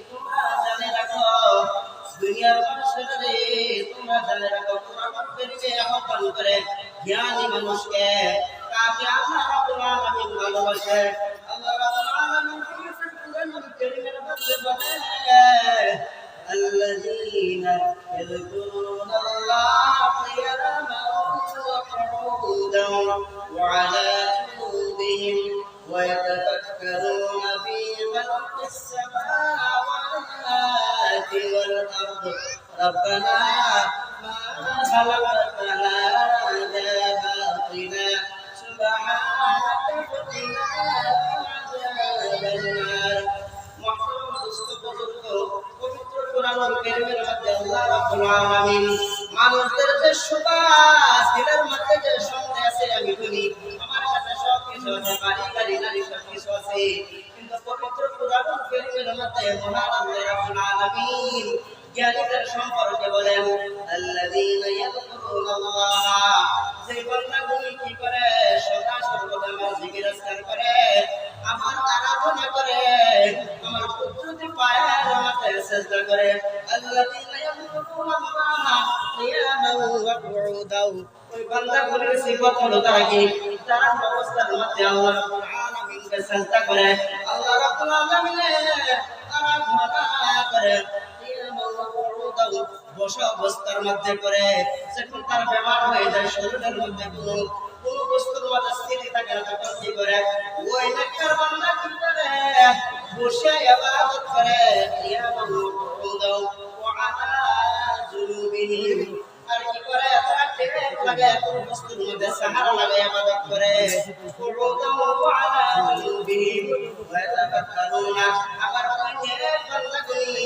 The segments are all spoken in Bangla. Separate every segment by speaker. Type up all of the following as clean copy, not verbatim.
Speaker 1: তোমরা জানে রাখো দুনিয়ার মানুষেরা রে তোমরা জানে রাখো কোরআন শরীফে আহ্বান করে জ্ঞানী মানুষকে তাকে আল্লাহ রাব্বুল আলামিন ভালোবাসে আল্লাহ রাব্বুল আলামিন কোরআন শরীফের মধ্যে বলে الذين يذكرون الله قياما وقعودا وعلى جنوبهم ويتفكرون في خلق السماوات والأرض ربنا ما خلقت هذا باطلا سبحانك فقنا عذاب النار محترم دوست بزرگ পবিত্র কোরআনুল কারীমের মধ্যে আল্লাহ রাব্বুল আলামিন মানুষদের যে সুবাস দিলের মধ্যে যে সন্দেহ আছে আমি বলি আমার কাছে সব কিছু আছে বাড়ি গাড়ি নারী সব কিছু আছে কিন্তু পবিত্র কোরআনুল কারীমের মধ্যে মহান আল্লাহ রাব্বুল আলামিন জ্ঞানীদের সম্পর্কে বলেন আল্লাযীনা ইয়াযকুরুনাল্লাহ যে বান্দাগুলো কি করে সদা সর্বদা আমার জিকির আজকার করে আমার আরাধনা করে আমার কুদরতি পায়ের মধ্যে সিজদা করে আল্লাযীনা ইয়াযকুরুনাল্লাহ কিয়ামান ওয়া কুউদাও ওই বান্দাগুলোর সিফাত হলো তারা কি তারা অবস্থার মধ্যে আল্লাহ রাব্বুল আলামিনকে সিজদা করে আল্লাহ রাব্বুল আলামিনের আরাধনা করে বসা অবস্থার মধ্যে করে যখন তার ব্যবহার হয়ে যায় শরীরের মধ্যে কোনো বস্তুর মধ্যে স্থিতি থাকে না তখন কি করে ওই নেককার বান্দা কি করে বসে ইবাদত করে কিয়ামান ওয়া আলা জুনুবিহিম আর কি করে তারা টেনে লাগে কোনো বস্তুর মধ্যে সাহারা লাগে ইবাদত করে ওয়া আলা জুনুবিহিম ওয়া ইয়াতাফাক্কারুনা আবার ওই নেক বান্দাগুলি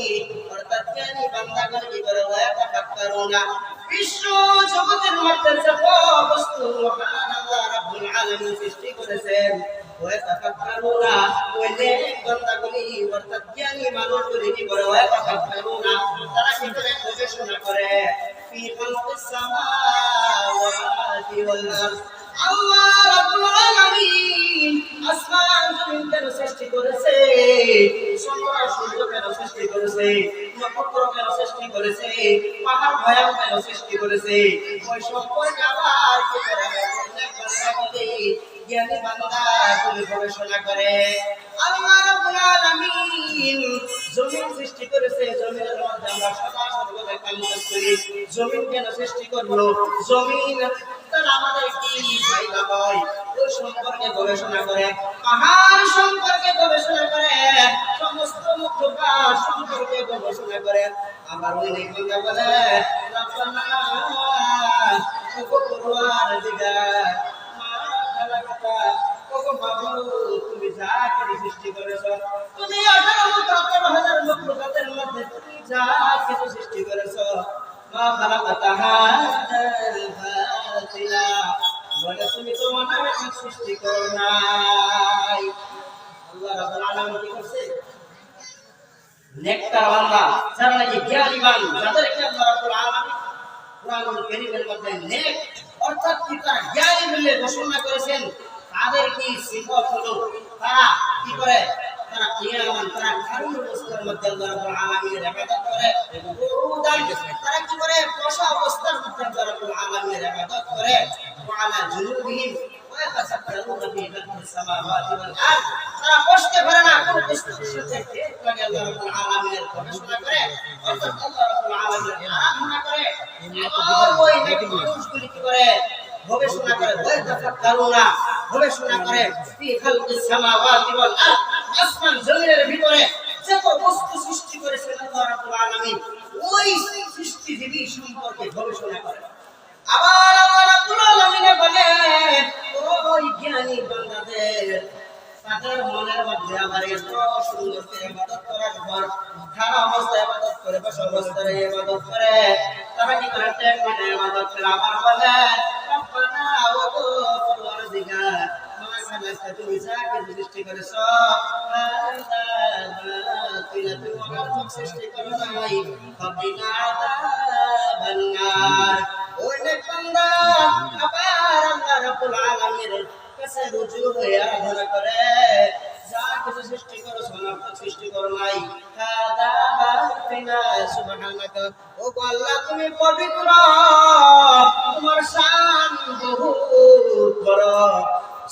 Speaker 1: অর্থাৎ জ্ঞানী বান্দাগুলি কি করে ওয়া ইয়াতাফাক্কারুনা বিশ্ব জগতের মধ্যে যত বস্তু মহান আল্লাহ রাব্বুল আলামিন সৃষ্টি করেছেন ওয়া ইয়াতাফাক্কারুনা ওই নেক বান্দাগুলি অর্থাৎ জ্ঞানী মানুষগুলি কি করে ওয়া ইয়াতাফাক্কারুনা তারা কি করে গবেষণা করে ফি খালকিস সামাওয়াতি ওয়াল আরদ আল্লাহ রাব্বুল আলামিন আসমান জমিন কেন সৃষ্টি করেছে চন্দ্র সূর্য কেন সৃষ্টি করেছে নক্ষত্র কেন সৃষ্টি করেছে পাহাড় ভয়াল কেন সৃষ্টি করেছে ওই সম্পর্কে আবার কি করে জ্ঞানী বান্দা গুলি গবেষণা করে আল্লাহ রাব্বুল আলামিন জমিন সৃষ্টি করেছে জমিনের মধ্যে আমরা সদা সর্বদা কাজ করি জমিন কেন সৃষ্টি করলো জমিন তার আমাদের কি ফায়দা হয় ওই সম্পর্কে গবেষণা করে পাহাড় সম্পর্কে গবেষণা করে সমস্ত মুখগাছ সম্পর্কে গবেষণা করে আবার ওই লেখা বলে রব্বানা ওগো পরওয়ারদিগার মা খালাকাতা ওগো মাবুদ তুমি যা কিছু সৃষ্টি করেছো তুমি 18,000 মুখগাছের মধ্যে তুমি যা কিছু সৃষ্টি করেছো মা খালাকাতা হাদাল বাতিলা বলে তুমি তো অনেক সৃষ্টি করো নাই আল্লাহ রাব্বুল আলামিন কি করছে নেককার বান্দা যারা নাকি জ্ঞানীবান যাদেরকে আল্লাহ রাব্বুল আলামিন কোরআনুল কারীমের মধ্যে নেক অর্থাৎ কি তারা জ্ঞানী বলে ঘোষণা করেছেন তাদের কি সিফত হলো তারা কি করে তারা কিয়ামান তারা কারুর অবস্থার মধ্যে আল্লাহ রাব্বুল আলামিনের ইবাদত করে তারা কি করে বসা অবস্থার মধ্যে আল্লাহ রাব্বুল আলামিনের ইবাদত করে ওয়ালা জুনুবিহিম ওয়া ইয়াতাফাক্কারুনা ফি খালকিস সামাওয়াতি ওয়াল আরদ তারা বসতে পারে না কোন বস্তুর সাথে ঠিক লাগে আল্লাহ রাব্বুল আলামিনের গবেষণা করে অর্থাৎ আল্লাহ রাব্বুল আলামিনের আরাধনা করে ওই মানুষগুলি কি করে গবেষণা করে ওয়া ইয়াতাফাক্কারুনা গবেষণা করে ফি খালকিস সামাওয়াতি ওয়াল আরদ আসমান জমিনের ভিতরে যত বস্তু সৃষ্টি করেছেন আল্লাহ রাব্বুল আলামিন ওই সৃষ্টিজীবী সম্পর্কে গবেষণা করে আবার আল্লাহ রাব্বুল আলামিন বলেন ওই জ্ঞানী বান্দাদের তাদের মনের মধ্যে আমার এত সুন্দর করে ইবাদত করার পর খারাপ অবস্থায় ইবাদত করে বসা অবস্থায় ইবাদত করে তারা কি করে টেক মানে ইবাদত করে আবার বলে রব্বানা ওগো পরওয়ারদিগার তুমি যা কিছু সৃষ্টি করেছো সৃষ্টি করো নাই ফাকিনা আযাবান নার ওই বান্দা আবার আল্লাহ রাব্বুল আলামিনের কাছে রুজু হয়ে আরাধনা করে যা কিছু সৃষ্টি করেছো না তো সৃষ্টি করো নাই হাদা বাতিনা সুবহানাকা ও আল্লাহ তুমি পবিত্র তোমার শান বহুত বড়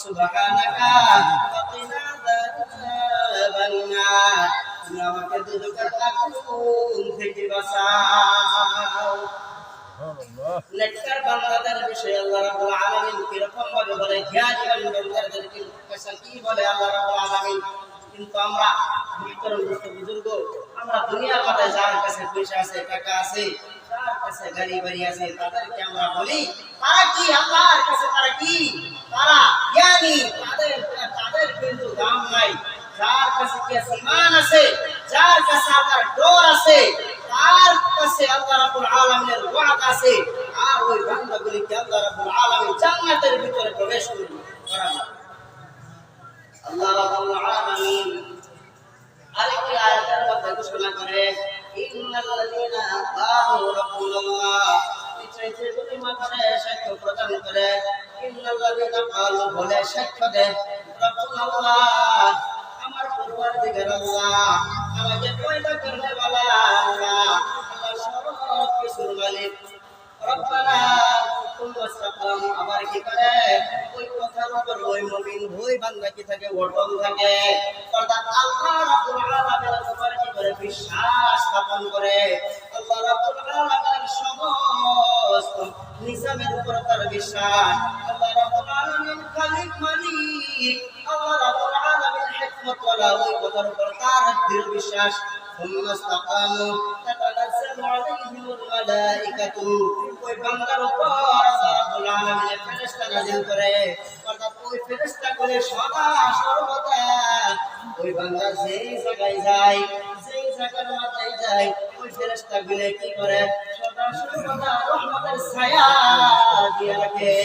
Speaker 1: সুবহানাকা ফাকিনা যাবান নার তুমি আমাকে দুজকের আগুন থেকে বাঁচাও নেককার বান্দাদের বিষয়ে আল্লাহ রাব্বুল আলামিন কিরকম ভাবে বলে জ্ঞানী বান্দাদের কাছে কি বলে আল্লাহ রাব্বুল আলামিন কিন্তু আমরা মুহতারাম বুজুর্গ আমরা দুনিয়ার মধ্যে যার কাছে পয়সা আছে টাকা আছে যার কাছে গাড়ি বাড়ি আছে তাদেরকে আমরা বলি তারা কি আল্লাহর কাছে তারা কি তারা জ্ঞানী তাদের কিন্তু দাম নাই যার কাছে কি ঈমান আছে যার কাছে আল্লাহর ডর আছে তার কাছে আল্লাহ রাব্বুল আলামিনের ওয়াদা আছে আর ওই বান্দাগুলিকে আল্লাহ রাব্বুল আলামিন জান্নাতের ভিতরে প্রবেশ করাবেন আল্লাহ রাব্বুল আলামিন আরেকটি আয়াতের মধ্যে ঘোষণা করে ইন্নাল্লাযীনা ক্বালু রাব্বুনাল্লাহ নিশ্চয়ই যদি মানুষে সাক্ষ্য প্রদান করে ইন্নাল্লাযীনা ক্বালু বলে সাক্ষ্য দেয় রাব্বুনাল্লাহ আমার পরওয়ারদিগার আল্লাহ আমাকে পয়দা করনে वाला আল্লাহ আল্লাহ সব কিছুর মালিক রব্বানা কুল্লু সাকাম আবার কি করে ওই কথার উপর ওই মুমিন ওই বান্দা কি থাকে অটল থাকে অর্থাৎ আল্লাহ রাব্বুল আলামিনের উপর কি করে বিশ্বাস স্থাপন করে আল্লাহ রাব্বুল আলামিনের সমস্ত নিজামের উপর তার বিশ্বাস আল্লাহ রাব্বুল আলামিন খালিক মালিক আল্লাহ রাব্বুল আলামিন হিকমত ওয়ালা ওই কথার উপর তার দৃঢ় বিশ্বাস ثم استقاموا تتنزل عليهم الملائكة ওই বান্দার উপর আল্লাহ রাব্বুল আলামিন ফেরেশতা নাযিল করে অর্থাৎ ওই ফেরেশতাগুলো সদা সর্বদা ওই বান্দা যেই জায়গায় যায় যেই জায়গার মধ্যে যায় ওই ফেরেশতাগুলো কি করে সদা সর্বদা রহমতের ছায়া দিয়ে রাখে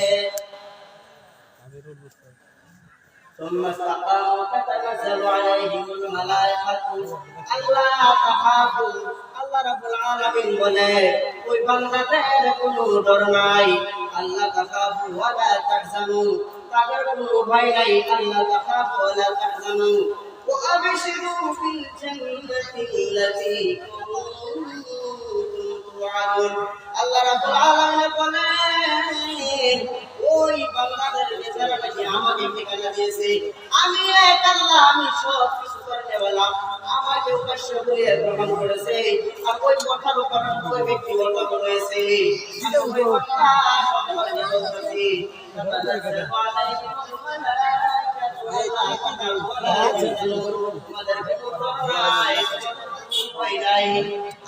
Speaker 1: ثم استقاموا تتنزل عليهم الملائكة ألا تخافوا আল্লাহ রাব্বুল আলামিন বলে ওই বান্দাদের কোনো ডর নাই আল্লাহ তাখাফু ওয়ালা তাহজানু তাদের কোনো ভয় নাই আল্লাহ তাখাফু ওয়ালা তাহজানু ওয়া আবশিরু বিল জান্নাতি আল্লাতী কুনতুম তুআদুন আল্লাহ রাব্বুল আলামিন বলেন ওই বান্দাদের যারা নাকি আমাকে ঠিকানা দিয়েছে আমি এক আল্লাহ আমি সব কিছু করতে বললাম আমাকে উদ্দেশ্য করে গ্রহণ করেছে আর ওই কথার উপর ওই ব্যক্তি অটল রয়েছে ওই কথা সম্পর্কে বলতেছি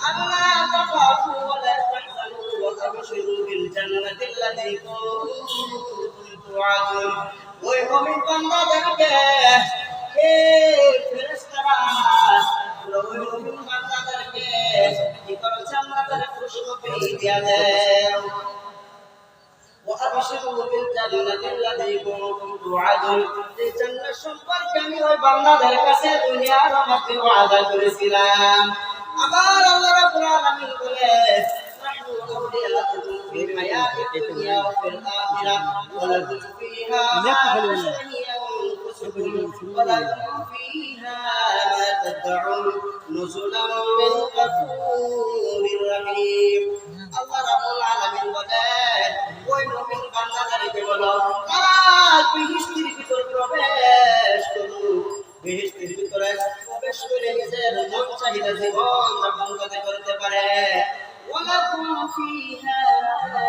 Speaker 1: আল্লাহ তাখাফু ওয়ালা তাহজানু ওয়া আবশিরু বিল জান্নাতি আল্লাতী কুনতুম তুআদুন ওই মুমিন বান্দাদেরকে কে ফেরেশতারা ওই মুমিন বান্দাদেরকে কি করে জান্নাতের খুশখবরি দিয়া দেয় ওয়া আবশিরু বিল জান্নাতি আল্লাতী কুনতুম তুআদুন এই জান্নাত সম্পর্কে আমি ওই বান্দাদের কাছে দুনিয়ার মধ্যে ওয়াদা করেছিলাম আবার আল্লাহ রাব্বুল আলামিন বলে নাহনু আউলিয়াউকুম ফিল হায়াতিদ দুনিয়া ওয়া ফিল আখিরা ওয়া লাকুম ফিহা মা তাশতাহি আনফুসুকুম ওয়া লাকুম ফিহা মা তাদউন নুজুলাম মিন গাফুরির রহিম আল্লাহ রাব্বুল আলামিন বলে ওই মুমিন বান্দাদেরকে বলো তারা বেহেশতের ভিতর প্রবেশ করুন বেহেশতের ভিতরে প্রবেশ করে নিজের মন চাহিদা জীবন যাপন করতে পারে ওয়ালাকুম ফিহা মা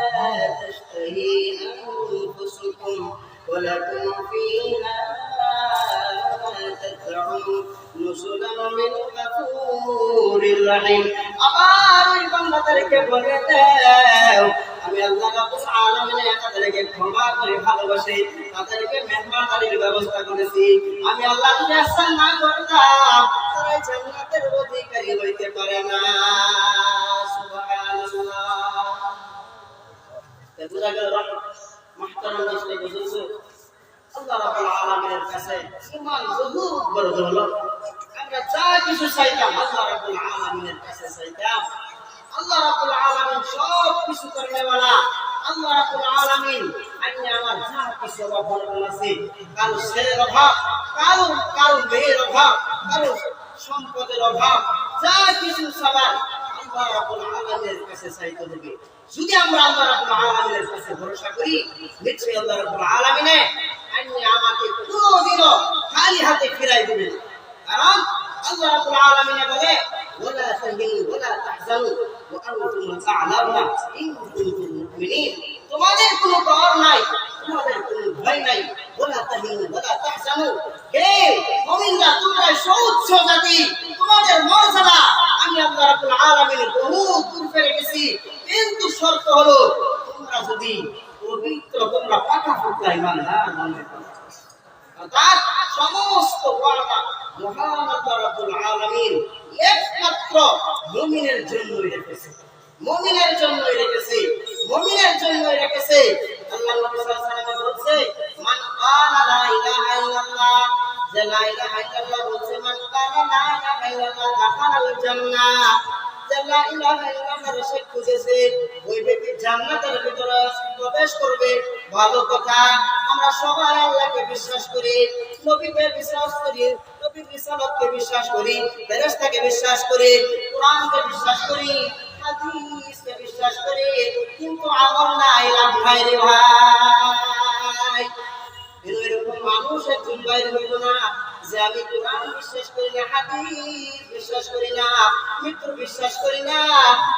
Speaker 1: তাশতাহি আনফুসুকুম ওয়ালাকুম ফিহা মা তাদউন নুজুলাম মিন গাফুরির রহিম আবার ওই বান্দাদেরকে বলে দাও আমি আল্লাহ রাব্বুল আলামিন তাদেরকে ক্ষমা করে ভালোবাসি তাদেরকে মেহমানদারির ব্যবস্থা করেছি আমি আল্লাহ যদি ihsan না করতাম তারা জান্নাতের অধিকারী হইতে পারে না সুবহানাল্লাহ বুঝা গেল মুহতারাম মুসলিম বুজুর্গ আল্লাহ রাব্বুল আলামিনের কাছে ঈমান বহুত বড় দৌলত আমরা যা কিছু চাইতাম আল্লাহ রাব্বুল আলামিনের কাছে চাইতাম আল্লাহ রাব্বুল আলামিন সব কিছু করনে वाला আল্লাহ রাব্বুল আলামিন আইনে আমার যা কিছু অভাব আছে, কারো ছেলের অভাব, কারো মেয়ের অভাব, কারো সম্পদের অভাব, যা কিছু সবার আল্লাহ রাব্বুল আলামিনের কাছে চাইতে হবে। যদি আমরা আল্লাহ রাব্বুল আলামিনের কাছে ভরসা করি, নিশ্চয়ই আল্লাহ রাব্বুল আলামিন আইনে আমাকে কোনোদিনও খালি হাতে ফিরাই দিবে না। কারণ আল্লাহ রাব্বুল আলামিন বলে ওয়ালা তাহিনু ওয়ালা তাহজানু ওয়া আনতুম তা'লামুনা ইন কুনতুম মুমিনিন। তোমাদের কোনো ডর নাই, তোমাদের কোনো ভয় নাই। ওয়ালা তাহিনু ওয়ালা তাহজানু, হে মুমিনরা তোমরা সৌচ্চ জাতি, তোমাদের মর্যাদা আমি আল্লাহ রাব্বুল আলামিন বহু দূর করে গেছি। কিন্তু শর্ত হলো তোমরা যদি পবিত্র, তোমরা পাকা ঈমানদার মনে করো। অর্থাৎ সমস্ত ওয়াদা মহান আল্লাহ রাব্বুল আলামিন একমাত্র মুমিনের জন্যই রেখেছে, মুমিনের জন্যই রেখেছে, মুমিনের জন্যই রেখেছে। আল্লাহ নবী সাল্লাল্লাহু আলাইহি ওয়াসাল্লাম বলছে, মান ক্বালা লা ইলাহা ইল্লাল্লাহ, যে লা ইলাহা ইল্লাল্লাহ বলছে, মান ক্বালা লা ইলাহা ইল্লাল্লাহ দাখালাল জান্নাহ, যে লা ইলাহা ইল্লাল্লাহর সে খুঁজেছে ওই ব্যক্তি জান্নাতের ভিতরে প্রবেশ করবে। ভালো কথা, আমরা সবাই আল্লাহকে বিশ্বাস করি, নবীকে বিশ্বাস করি, নবীর রিসালাতকে বিশ্বাস করি, ফেরেশতাকে বিশ্বাস করি, কোরআনকে বিশ্বাস করি, হাদিসকে বিশ্বাস করি, কিন্তু আমল নাই, লাভ নাই রে ভাই। এরকম মানুষ একজন বাইরে হইল না যে আমি কোরআন বিশ্বাস করি না, হাদিস বিশ্বাস করি না, মৃত্যু বিশ্বাস করি না,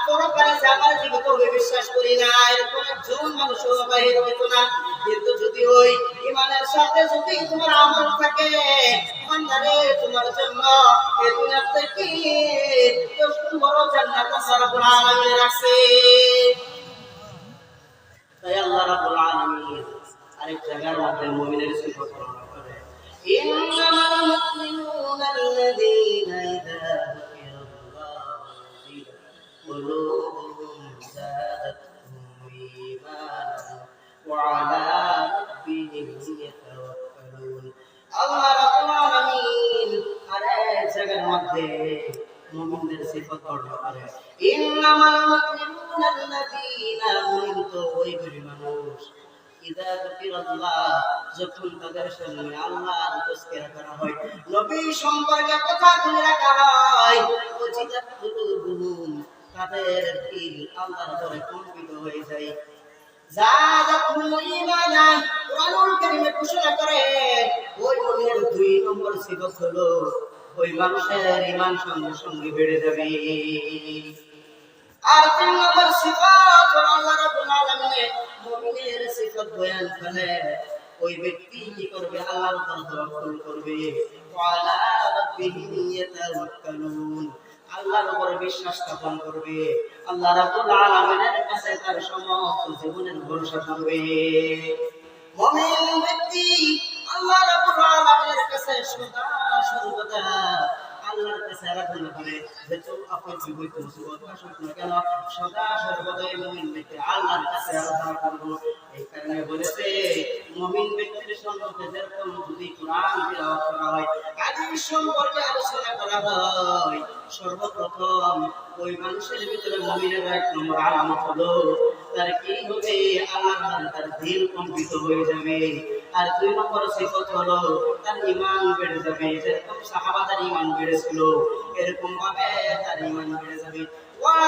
Speaker 1: পরকালে যাবার জীবিত হবে বিশ্বাস করি না, এরকম একজন মানুষ বাইরে হইতো না। কিন্তু যদি ওই ইমানের সাথে যদি তোমার আমল থাকে, বান্দারে তোমার জন্য এই দুনিয়া থেকে 10 বড় জান্নাত আল্লাহ রাব্বুল আলামিন রাখছে। তাই আল্লাহ রাব্বুল আলামিন আরেক জায়গার মধ্যে মুমিনের সিফত বর্ণনা করে, ইন্নামাল মুমিনুনা আল্লাযীনা ইযা যুকিরাল্লাহু কুলুবুহুম যাদাতহুম ঈমানান ওয়া আলা রাব্বিহিম ইয়াতাওয়াক্কালুন। আল্লাহ রাব্বুল আলামিন আরেক জায়গার মধ্যে মুমিনদের সিফত বর্ণনা করে, ইন্নামাল মুমিনুনা আল্লাযীনা, মুমিন তো ওই মানুষ ইযা যুকিরাল্লাহ, যখন তাদের সামনে আল্লাহর তাজকিরা করা হয়, নবী সম্পর্কে কথা বলে রাখা হয়, ওয়াজিলাত কুলুবুহুম, তাদের দিল আল্লাহর ভয়ে কম্পিত হয়ে যায়। যাদাতহুম ঈমানান, কুরআনুল কারীমে ঘোষণা করে ওই মুমিনের 2 নম্বর সিফত হলো ওই মানুষের ঈমান সঙ্গে সঙ্গে বেড়ে যাবে। আর 3 নম্বর সিফত হলো আল্লাহ রাব্বুল আলামিনের মুমিনের সিফত বয়ান করে ওই ব্যক্তি কি করবে, আল্লাহর উপর তাওয়াক্কুল করবে, ওয়ালা রাব্বিহিম ইয়াতাওয়াক্কালুন, আল্লাহর উপর বিশ্বাস স্থাপন করবে, আল্লাহ রাব্বুল আলামিনের কাছে তার সমস্ত জীবনের ভরসা করবে। মুমিন ব্যক্তি আল্লাহ রাব্বুল আলামিনের কাছে সদা সর্বদা আল্লাহর কাছে আরাধনা করে, যে তো আপনি জীবিত মুসিবত আসুক না কেন, সদা সর্বদা মুমিন ব্যক্তি আল্লাহর কাছে আরাধনা করবে। এই কারণে বলেছে মুমিন ব্যক্তির সম্পর্কে যেরকম যদি কোরআন তিলাওয়াত করা হয়, হাদিস সম্পর্কে আলোচনা করা হয়, সর্বপ্রথম ওই মানুষের ভিতরে মুমিনের 1 নম্বর আলামত হলো তার কি হবে, আল্লাহর তার দিল কম্পিত হয়ে যাবে। আর 2 নম্বর সিফত হলো তার ঈমান বেড়ে যাবে, যেরকম সাহাবাদের ঈমান বেড়েছিল এরকম ভাবে তার ঈমান বেড়ে যাবে। ওয়া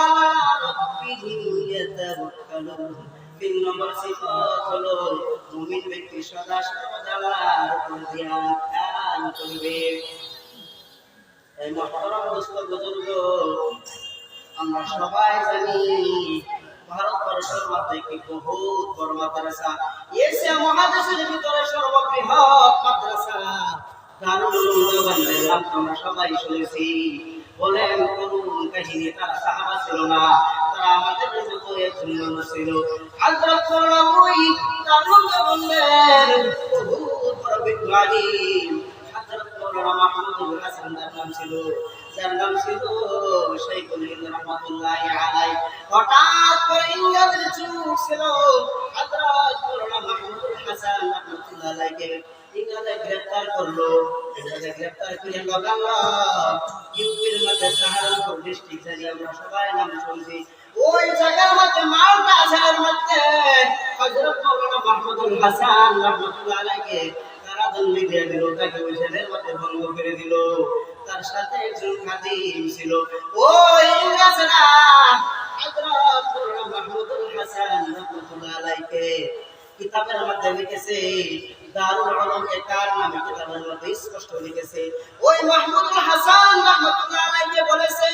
Speaker 1: রাব্বিহিম ইয়াতাওয়াক্কালুন, 3 নম্বর সিফত হলো মুমিন ব্যক্তি সদা সর্বদা আল্লাহর উপর ধ্যান করবে। এই মুহতারাম দোস্ত বুজুর্গ, আমরা সবাই জানি ভারতবর্ষের মধ্যে কি বহুত বড় মাদ্রাসা, এশিয়া মহাদেশের ভিতরে সর্ববৃহৎ মাদ্রাসা দারুল উলুম দেওবন্দের নাম আমরা সবাই শুনেছি। বলেন কোন কাহিনী, তারা সাহাবা ছিল না, তারা আমাদের মতো একজন মানুষ ছিল। হযরত ওই দারুল দেওবন্দের বহুত বড় বিজ্ঞানী হযরত মাওলানা মাহমুদুল হাসান নাম ছিল, যার নাম ছিল শাইখুল হিন্দ রাহমাতুল্লাহি আলাইহি। হঠাৎ করে ইংরেজের যুগ ছিল, হযরত মাওলানা মাহমুদুল হাসান রাহমাতুল্লাহি আলাইহি ইংরেজে গ্রেফতার করলো। ইংরেজে গ্রেফতার করে লাগালো ইউপির মধ্যে সাহারানপুর ডিস্ট্রিক্ট, জানি আমরা সবাই নাম শুনছি। ওই জায়গার মধ্যে মালটা আসার মধ্যে হযরত মাওলানা মাহমুদুল হাসান রাহমাতুল্লাহ আলাইহি তারা দণ্ডি দিয়ে দিল, তাকে ওই জেলের মধ্যে বন্ধ করে দিল। তার সাথে একজন খাদিম ছিল। ওই ইংরেজরা হযরত মাওলানা মাহমুদুল হাসান রাহমাতুল্লাহ আলাইহি কিতাবের মধ্যে লিখেছে, দারুল উলুম কার নামে কিতাবের মধ্যে স্পষ্ট লিখেছে, ওই মাহমুদুল হাসান রাহমাতুল্লাহ আলাইহি বলেছে,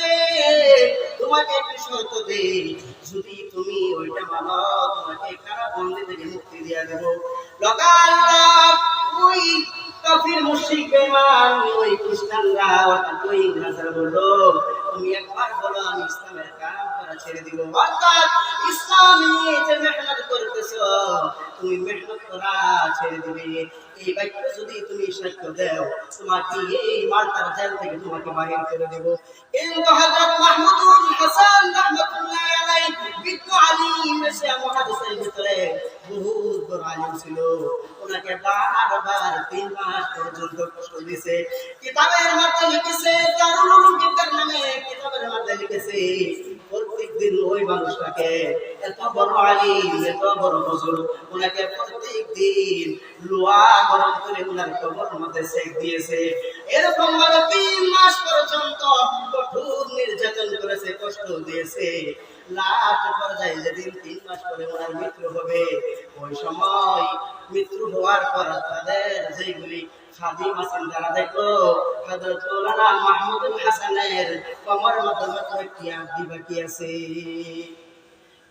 Speaker 1: তোমাকে একটি শর্ত দেই, যদি তুমি ওইটা মানো তোমাকে কারাবন্দি থেকে মুক্তি দিয়ে দেব। লগালগ ওই কাফির মুশরিক বেঈমান ওই খ্রিস্টানরা অর্থাৎ ওই ইংরেজরা বলল, তুমি একবার বলো আমি ইসলামের কাম করা ছেড়ে দিব, অর্থাৎ ইসলাম নিয়ে যে মেহনত করতেছো তুমি মেহনত করা ছেড়ে দিবে। এই বাক্য যদি তুমি সত্য দাও তোমাকে এই মালটার জেল থেকে তোমাকে বাহির করে দেব। কিন্তু হযরত মাহমুদুল হাসান রাহমাতুল্লাহ আলাইহি বিদ্যু আলিম সে মুহাদ্দিসের ভিতরে বহুত বড় আলিম ছিল, ওনাকে বারবার 3 মাস পর্যন্ত কষ্ট দিয়েছে। কিতাবের মধ্যে লিখেছে, দারুল উলুম কিতাব নামে কিতাবের মধ্যে লিখেছে, প্রত্যেকদিন ওই মানুষটাকে এত বড় আলিম এত বড় বুজুর্গ ওনাকে প্রত্যেকদিন লোহা গরম করে ওনার কবরের মধ্যে সেক দিয়েছে। এরকম ভাবে 3 মাস পর্যন্ত কঠোর নির্যাতন করেছে, কষ্ট দিয়েছে। লাস্ট পর্যায়ে যেদিন 3 মাস পরে ওনার মৃত্যু হবে, ওই সময় মৃত্যু হওয়ার পর তাদের যেগুলি খাদিম আছেন তারা দেখলো হযরত মাওলানা মাহমুদুল হাসানের কবরের মধ্যে মাত্র একটি আংটি বাকি আছে।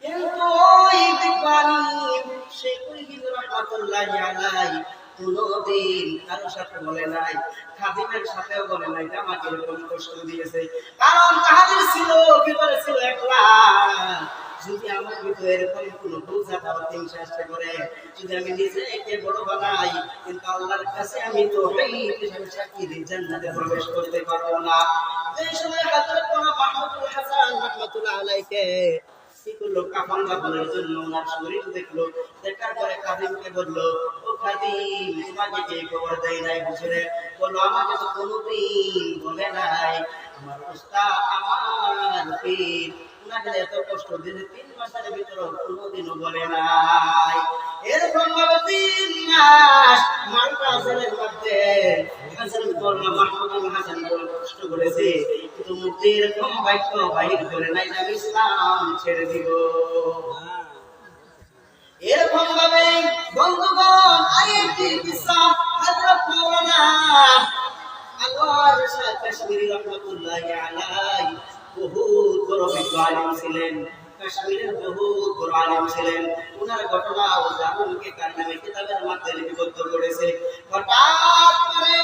Speaker 1: কিন্তু ওই বিজ্ঞানী শেখ মুজিবুর রহমাতুল্লাহি আলাইহি কোনদিন কারোর সাথে বলে নাই, খাদিমের সাথেও বলে নাই আমাকে এরকম কষ্ট দিয়েছে, কারণ তাহাদের ছিল ভিতরে ছিল একলা, যদি আমার ভিতরে এরকম কোনো বোঝা বা হিংসা আসতে পারে, যদি আমি নিজেকে বড় বানাই, কিন্তু আল্লাহর কাছে আমি তো হিসাবে সাক্ষী দিই জান্নাতে প্রবেশ করতে পারবো না। এই সময় হযরত মাহমুদুল হাসান রাহমাতুল্লাহ আলাইহি কি করলো, কাফন কাপড়ের জন্য ওনার শরীর দেখলো, দেখার পরে খাদিমকে বললো, ও খাদিম তোমাকে কে খবর দেয় নাই? বুঝলে বললো, আমাকে তো কোনোদিন বলে নাই, আমার উস্তাদ আমার পীর ওনাকে এত কষ্ট দিয়েছে 3 মাসের ভিতরে কোনোদিনও বলে নাই। এরকম ভাবে 3 মাস মালটা জেলের মধ্যে হযরত মাওলানা মাহমুদুল হাসান কষ্ট করেছে, কিন্তু মুখে এরকম বাক্য বাহির করে নাই যে আমি ইসলাম ছেড়ে দিব। এরকম ভাবে বন্ধুগণ আরেকটি কিসসা, হযরত মাওলানা আনোয়ার শাহ কাশ্মীরি রাহমাতুল্লাহি আলাইহি বহুত বড় আলিম ছিলেন, কাশ্মীরের বহুত বড় আলিম ছিলেন। ওনার ঘটনা ও জানুকে কার নামে কিতাবের মধ্যে লিপিবদ্ধ করেছে। হঠাৎ করে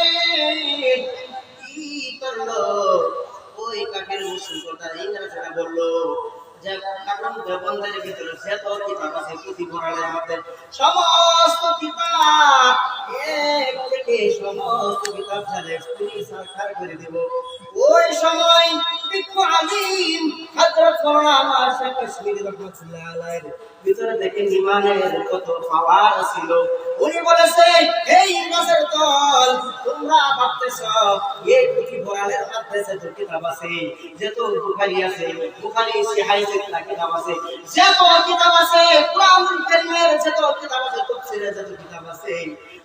Speaker 1: কি করলো, ওই কাফির মুশরিকরা ইংরেজরা বললো যে কারণ দেবন্দের ভিতরে যত কিতাব আছে পুঁথি পড়ালের মধ্যে সমস্ত কিতাব এক থেকে সমস্ত কিতাব ঝালে পুরি সরকার করে দেব। ওই সময় বিজ্ঞ আলিম হযরত মাওলানা শাহ কাশ্মীরি রাহমাতুল্লাহ আলাইহি ভিতরে দেখে ঈমানের কত পাওয়ার ছিল। উনি বলেছে, এই মাসের দল তোমরা ভাবতেছো এই পুঁথি পড়ালের মধ্যে যত কিতাব আছে, যত বুখারী আছে, বুখারী সহিহ কিতাব আছে, যত কিতাব আছে কুরআনুল কারীমের যত কিতাব আছে, তাফসীরের যত কিতাব আছে,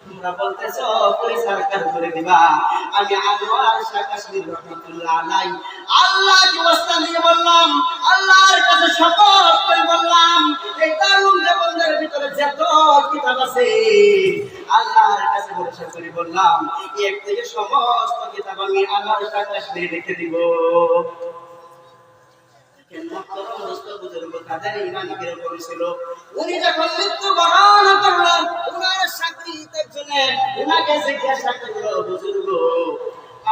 Speaker 1: তোমরা বলতেছো কই সরকার করে দিবা। আমি আনোয়ার শাহ কাশ্মীরি রাহমাতুল্লাহ আলাইহি আল্লাহকে ওয়াস্তা দিয়ে বললাম, আল্লাহর কাছে শপথ করে বললাম, এই দারুল দেবন্দের ভিতরে যত কিতাব আছে আল্লাহর কাছে ভরসা করে বললাম, এক থেকে সমস্ত কিতাব আমি আনোয়ার শাহ কাশ্মীরি রেখে দিব। উনি যখন মৃত্যুবরণ করলেন, উনার সাথীত একজনে উনাকে জিজ্ঞাসা করলো, বুজুর্গ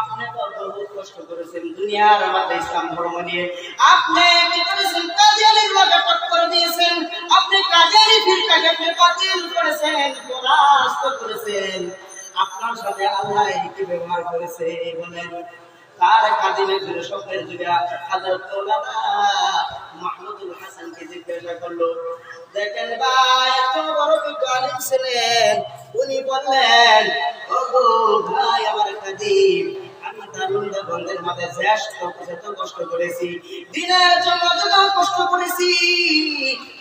Speaker 1: আপনি তো বহুত কষ্ট করেছেন দুনিয়ার মধ্যে ইসলাম ধর্ম নিয়ে, আপনি কি করেছেন? কাদিয়ানীর লোকে টক্কর দিয়েছেন, আপনি কাদিয়ানী ফিরকাকে আপনি বাতিল করেছেন, পরাস্ত করেছেন, আপনার সাথে আল্লাহ কি ব্যবহার করেছে বলেন। তার খাদিমের ফিলোসফের যুগে হযরত মাওলানা মাহমুদুল হাসানকে জিজ্ঞাসা করলো, দেখেন ভাই এত বড় বিজ্ঞ আলিম ছিলেন, উনি বললেন, ওগো ভাই আমার খাদিম, আমি দারুণ বন্ধের মাঝে যত কষ্ট করেছি, দিনের জন্য যত কষ্ট করেছি,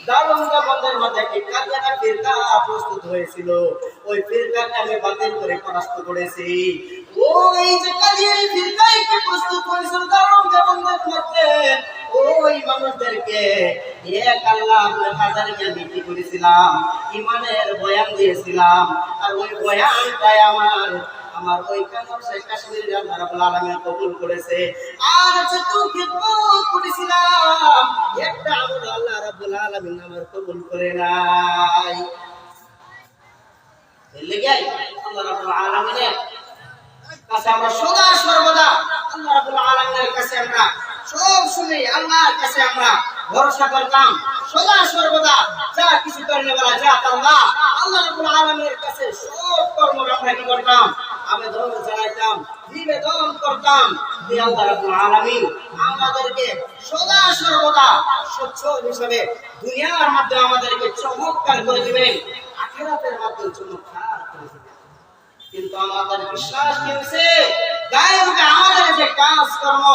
Speaker 1: দারুণ বন্ধের মাঝে একটি কারখানা ফিরকা প্রস্তুত হয়েছিল, ওই ফিরকাকে আমি বাতিল করে পরাস্ত করেছি। ওই যে কাজের ফিরকাকে প্রস্তুত হয়েছিল দারুণ বন্ধের মধ্যে, ওই মানুষদেরকে এক আল্লাহ তাদেরকে বিক্রি করেছিলাম, ইমানের বয়ান দিয়েছিলাম, আর ওই বয়ানটাই আমার ওই কাশ্মীর আল্লাহ রাব্বুল আলামিন কবুল করেছে। আর যত খিদমত করেছিলাম একটা আমল আল্লাহ রাব্বুল আলামিন আমার কবুল করে নাই। লেগে আল্লাহ রাব্বুল আলামিনের কাছে আমরা সদা সর্বদা আল্লাহ রাব্বুল আলামিনের কাছে আমরা সব শুনে আল্লাহর কাছে আমরা ভরসা করতাম, সদা সর্বদা যা কিছু করলে বলা যা আল্লাহ রাব্বুল আলামিনের কাছে সব কর্ম আমরা কি করতাম, আবেদন জানাইতাম, নিবেদন করতাম যে আল্লাহ রাব্বুল আলামিন আমাদেরকে সদা সর্বদা স্বচ্ছ হিসেবে দুনিয়ার মধ্যে আমাদেরকে চমৎকার করে দিবেন, আখিরাতের মধ্যে চমৎকার করে দিবেন। কিন্তু আমাদের বিশ্বাস কি হয়েছে, গায়ের আমাদের যে কাজ কর্ম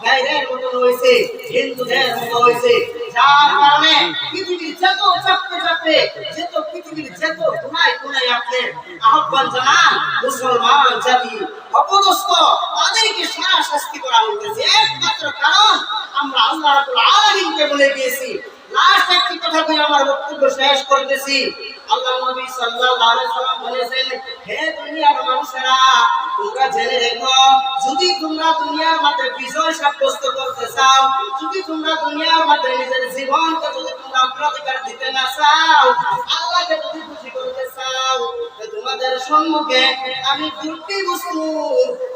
Speaker 1: গায়ের মতো হয়েছে, হিন্দুদের মতো হয়েছে, যার কারণে পৃথিবীর যত চাপতে চাপতে যত পৃথিবীর যত গুনায় গুনায় আপনি আহ্বান জানান মুসলমান জাতি অপদস্থ তাদেরকে সারা শাস্তি করা হইতেছে একমাত্র কারণ আমরা আল্লাহ রাব্বুল আলামিনকে বলে গিয়েছি। লাস্ট একটি কথা বলে আমার বক্তব্য শেষ করতেছি। আল্লাহ নবী সাল্লাল্লাহু আলাইহি সাল্লাম বলেছেন, হে দুনিয়ার মানুষেরা তোমরা জেনে রেখো, যদি তোমরা দুনিয়ার মধ্যে বিজয় সাব্যস্ত করতে চাও, যদি তোমরা দুনিয়ার মধ্যে নিজের জীবনকে যদি তোমরা অগ্রাধিকার দিতে না চাও, আল্লাহকে যদি খুশি করতে চাও, তোমাদের সম্মুখে আমি দুটি বস্তু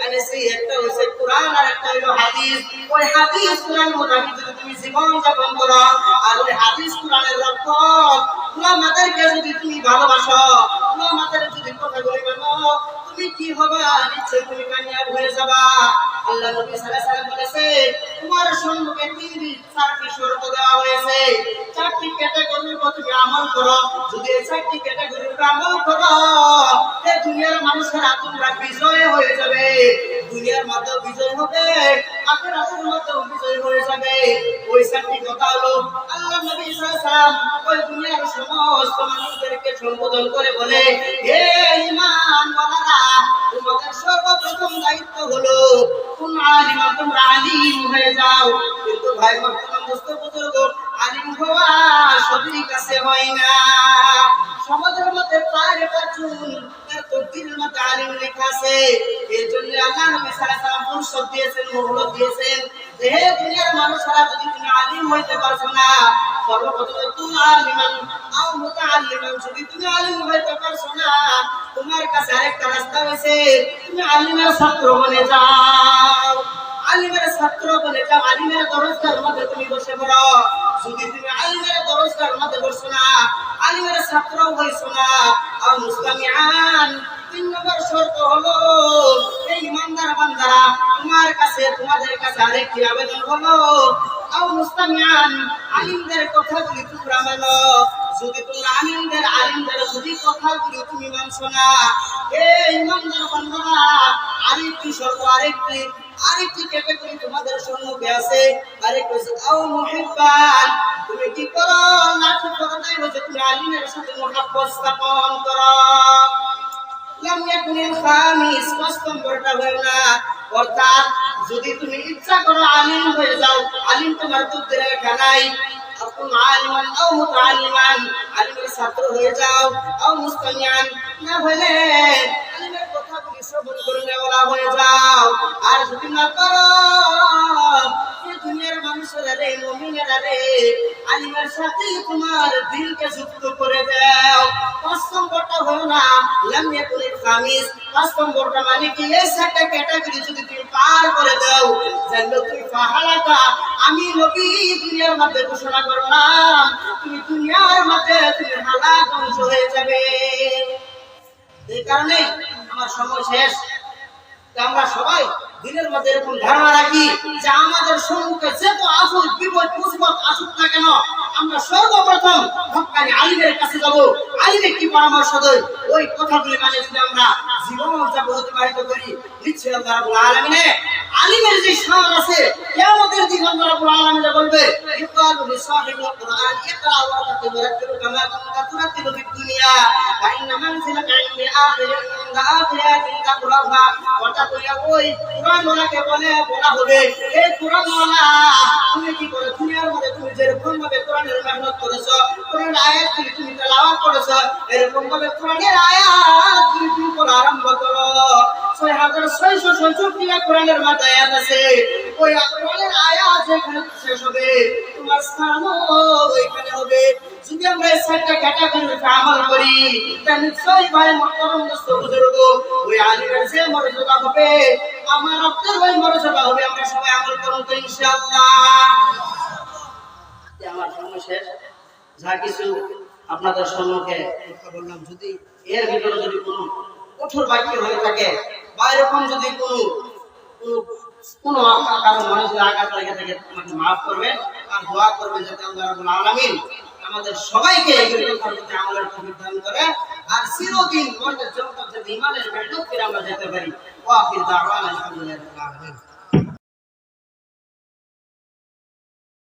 Speaker 1: এনেছি, একটা হচ্ছে কোরআন আর একটা হলো হাদিস। ওই হাদিস কোরআন মোতাবেক যদি তুমি জীবন যাপন করো, আর ওই হাদিস কোরআনের রক্ষক উলামাদেরকে যদি তুমি ভালোবাসো, উলামাদের যদি কথাগুলি মানো, তুমি কি হবে, নিশ্চয়ই তুমি কামিয়াব হয়ে যাবা। আল্লাহ নবী সাল্লাল্লাহু আলাইহি ওয়াসাল্লাম বলেছে, তোমার সম্মুখে চারটি শর্ত দেওয়া হয়েছে, চারটি ক্যাটাগরির উপর তুমি আমল করো, যদি এই চারটি ক্যাটাগরির উপর আমল করো, এই দুনিয়ার মানুষেরা তোমরা বিজয় হয়ে যাবে, দুনিয়ার মধ্যে বিজয় হবে, আখিরাতের মধ্যে বিজয় হয়ে যাবে। ওই চারটি কথা হলো আল্লাহ নবী সাল্লাল্লাহু আলাইহি ওয়াসাল্লাম ওই দুনিয়ার সমস্ত মানুষদেরকে সম্বোধন করে বলে, হে ঈমানওয়ালারা, তোমাদের সর্বপ্রথম দায়িত্ব হলো কোন আলিম, তোমরা আলিম হয়ে যাও। কিন্তু ভাই বর্তমান দোস্ত বুজুর্গ, আলিম হওয়া সবারই কাছে হয় না। সমাজের মধ্যে প্রায় এত দিনের মধ্যে আলিম লেখা আছে, এই জন্য আল্লাহ নবী সাল্লাল্লাহু আলাইহি ওয়াসাল্লাম ফুরসত দিয়েছেন, মোহলত দিয়েছেন, যে হে দুনিয়ার মানুষেরা, যদি তুমি আলিম হইতে পারছো না, সর্বপ্রথম তুমি আলিমান আও মুতাআল্লিমান, যদি তুমি আলিম হইতে পারছো না, তোমার কাছে আরেকটা রাস্তা হইছে, তুমি আলিমের ছাত্র বনে যাও, আলিমের ছাত্র বনে যাও, আলিমের দরজগার মধ্যে তুমি বসে পড়ো। যদি তুমি আলিমের দরজগার মধ্যে বসছো না, আলিমের ছাত্র হইছো না, আও মুসতামিআন, 3 নম্বর শর্ত হলো এই ইমানদার বান্দারা তোমাদের কাছে আরেকটি আবেদন হলো, আও মুস্তামিআন, আলিমদের কথাগুলি তোমরা মানো। যদি তোমরা আলিমদের যদি কথাগুলি তুমি মানছো না, এই ইমানদার বান্দারা আরেকটি শর্ত, আরেকটি ক্যাটাগরি তোমাদের সম্মুখে আছে, আরেকটি হচ্ছে আও মুহিব্বান, তুমি কি করো না কি করো, তাই হচ্ছে তুমি আলিমের সাথে মুহাব্বত স্থাপন করো। লাম ইয়াকুনিল খামিস, 5 নম্বরটা হলো না, অর্থাৎ যদি তুমি ইচ্ছা করো আলিম হয়ে যাও, আলিম তোমার বুদ্ধির রেখা নাই, আপনি আলিমান আও মুতাআল্লিমান, আলিমের ছাত্র হয়ে যাও, আও মুস্তামিআন, না হলে আলিমের কথাগুলি শ্রবণ করে নেওয়া হয়ে যাও। আর যদি না করো, এই দুনিয়ার মানুষেরা রে, মুমিনেরা রে, আলিমের সাথে তোমার দিলকে যুক্ত করে দাও। 5 নম্বরটা হলো না, লাম ইয়াকুনিল খামিস, 5 নম্বরটা মানে কি, এই একটা ক্যাটাগরি যদি তুমি পার করে দাও, জানলো তুমি ফাহালাকা, আমি নবী দুনিয়ার মধ্যে ঘোষণা করলাম, তুমি দুনিয়ার মধ্যে তুমি হালাক ধ্বংস হয়ে যাবে। এই কারণে আমার সময় শেষ, আমরা সবাই দিনের মধ্যে এরকম ধারণা রাখি যে আমাদের সম্মুখে যত আসল বিপদ মুসিবত আসুক না কেন, আমরা সর্বপ্রথম হক্কানি আলিমের কাছে যাব, আলিমে কি পরামর্শ দেয় ওই কথাগুলি মানে যদি আমরা জীবন যাপন অতিবাহিত করি, নিশ্চয়ই আল্লাহ রাব্বুল আলামিনে আলিমের যে শান আছে, কিয়ামতের দিন আল্লাহ রাব্বুল আলামিন বলবে ইকালু লিসাহিবিল কুরআন ইকরা ওয়া তাকিল রাক্কিল কামা কুনতা তুরাতিলু ফিদ দুনিয়া ফা ইন্না মানজিলাকা ইনদা আখিরাতিন তাকরাহা ওয়া তাকুয়া। ওই কুরআন ওয়ালাকে বলা হবে, এই কুরআন ওয়ালা তুমি কি করে দুনিয়ার মধ্যে তুমি যেরকম ভাবে কোরআনের মেহনত করেছো, কোরআনের আয়াত তুমি তেলাওয়াত করেছো, এরকম ভাবে কোরআনের আয়াত তুমি পড়া আরম্ভ করো। 6666 কোরআনের মধ্যে আয়াত আছে, ওই কোরআনের আয়াত যেখানে শেষ হবে তোমার স্থানও ওইখানে হবে। যদি আমরা এই সাতটা ক্যাটাগরিতে আমল করি, তাহলে নিশ্চয়ই ভাই মুহতারাম দোস্ত বুজুর্গ, ওই আলিমের যে মর্যাদা হবে আমার আপনার ওই মর্যাদা হবে। আমরা সবাই আমল করব তো ইনশাআল্লাহ। আমার সময় শেষ, যা কিছু আপনাদের সম্মুখে কথা বললাম, যদি এর ভিতরে যদি কোনো কঠোর বাক্য হয়ে থাকে বা এরকম যদি কোনো কারো মনে যদি আঘাত লেগে থাকে, আমাকে মাফ করবেন আর দোয়া করবেন যাতে আল্লাহ রাব্বুল আলামিন আমাদের সবাইকে এগুলোর প্রতি আমলের তৌফিক দান করে আর চিরদিন মনের জগৎ যে ঈমানের মেহনত করে আমরা যেতে পারি। ওয়া আখির দাওয়ানা আলহামদুলিল্লাহি রাব্বিল আলামিন।